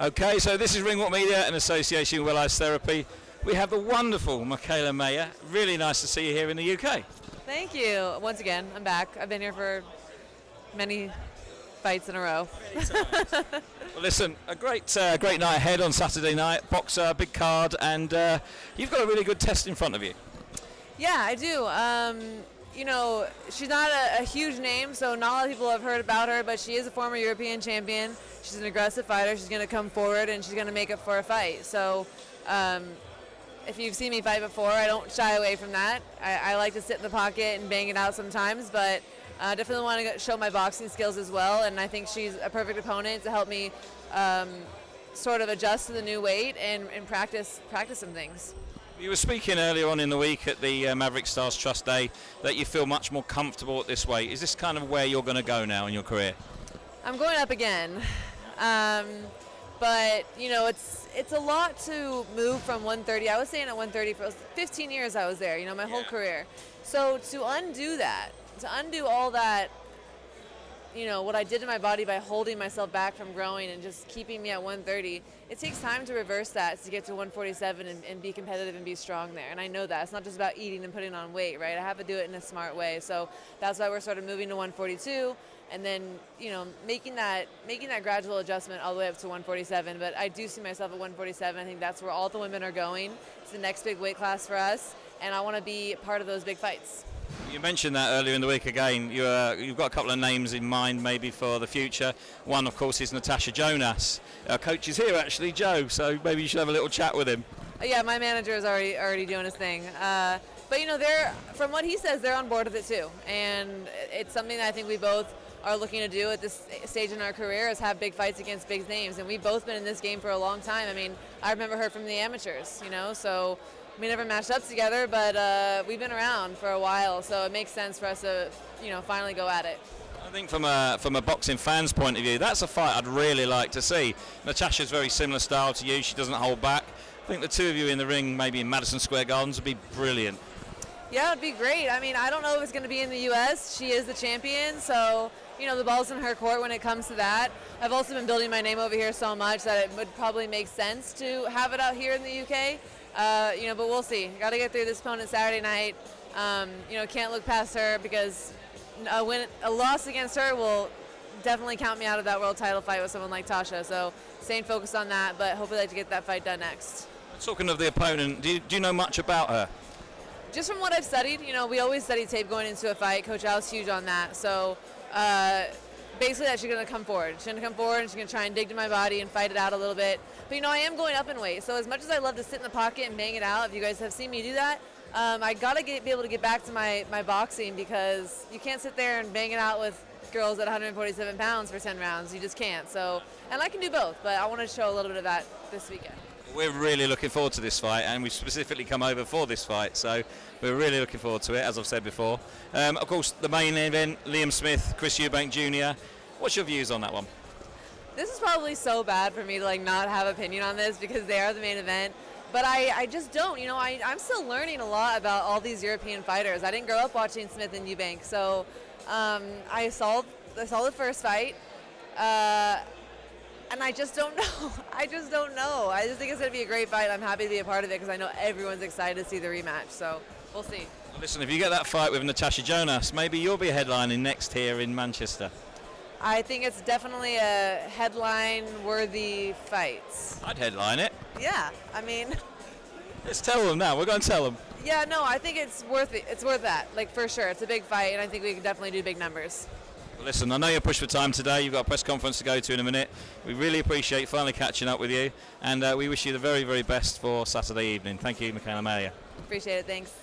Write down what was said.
Okay, so this is Ringwalk Media in association with Welleyes Therapy. We have the wonderful Mikaela Mayer. Really nice to see you here in the UK. Thank you. Once again, I'm back. I've been here for many fights in a row. Well, listen, a great night ahead on Saturday night. Boxer, big card, and you've got a really good test in front of you. Yeah, I do. You know, she's not a huge name, so not a lot of people have heard about her, but she is a former European champion. She's an aggressive fighter. She's going to come forward, and she's going to make it for a fight. So if you've seen me fight before, I don't shy away from that. I like to sit in the pocket and bang it out sometimes, but definitely want to show my boxing skills as well, and I think she's a perfect opponent to help me sort of adjust to the new weight and practice some things. You were speaking earlier on in the week at the Maverick Stars Trust Day that you feel much more comfortable at this weight. Is this kind of where you're going to go now in your career? I'm going up again, but you know it's a lot to move from 130. I was staying at 130 for 15 years. I was there, you know, my whole career. So to undo that, to undo all that, you know, what I did to my body by holding myself back from growing and just keeping me at 130, it takes time to reverse that to get to 147 and be competitive and be strong there. And I know that. It's not just about eating and putting on weight, right? I have to do it in a smart way. So that's why we're sort of moving to 142 and then, you know, making that gradual adjustment all the way up to 147. But I do see myself at 147. I think that's where all the women are going. It's the next big weight class for us, and I want to be part of those big fights. You mentioned that earlier in the week again. You've got a couple of names in mind maybe for the future. One, of course, is Natasha Jonas. Our coach is here, actually, Joe, so maybe you should have a little chat with him. Yeah, my manager is already doing his thing. But, you know, from what he says, they're on board with it, too. And it's something that I think we both are looking to do at this stage in our career is have big fights against big names. And we've both been in this game for a long time. I mean, I remember her from the amateurs, you know, so we never matched up together, but we've been around for a while, so it makes sense for us to, you know, finally go at it. I think from a boxing fan's point of view, that's a fight I'd really like to see. Natasha's very similar style to you. She doesn't hold back. I think the two of you in the ring, maybe in Madison Square Gardens, would be brilliant. Yeah, it'd be great. I mean, I don't know if it's going to be in the U.S. She is the champion, so, you know, the ball's in her court when it comes to that. I've also been building my name over here so much that it would probably make sense to have it out here in the U.K., you know, but we'll see. Got to get through this opponent Saturday night. You know, can't look past her because a loss against her will definitely count me out of that world title fight with someone like Tasha. So staying focused on that, but hopefully like to get that fight done next. Talking of the opponent, do you know much about her? Just from what I've studied, you know, we always study tape going into a fight. Coach Al's huge on that. So basically that she's going to come forward. She's going to come forward and she's going to try and dig to my body and fight it out a little bit. But, you know, I am going up in weight. So as much as I love to sit in the pocket and bang it out, if you guys have seen me do that, I got to be able to get back to my boxing because you can't sit there and bang it out with girls at 147 pounds for 10 rounds. You just can't. So, and I can do both, but I want to show a little bit of that this weekend. We're really looking forward to this fight, and we've specifically come over for this fight, so we're really looking forward to it, as I've said before. Of course, the main event, Liam Smith, Chris Eubank Jr. What's your views on that one? This is probably so bad for me to like not have opinion on this because they are the main event, but I just don't. You know, I'm still learning a lot about all these European fighters. I didn't grow up watching Smith and Eubank, so I saw the first fight. And I just don't know. I just think it's going to be a great fight. I'm happy to be a part of it because I know everyone's excited to see the rematch. So we'll see. Well, listen, if you get that fight with Natasha Jonas, maybe you'll be headlining next here in Manchester. I think it's definitely a headline-worthy fight. I'd headline it. Yeah, I mean. Let's tell them now. We're going to tell them. Yeah, no, I think it's worth it. It's worth that, like for sure. It's a big fight, and I think we can definitely do big numbers. Listen, I know you're pushed for time today. You've got a press conference to go to in a minute. We really appreciate finally catching up with you, and we wish you the very, very best for Saturday evening. Thank you, Mikaela Mayer. Appreciate it. Thanks.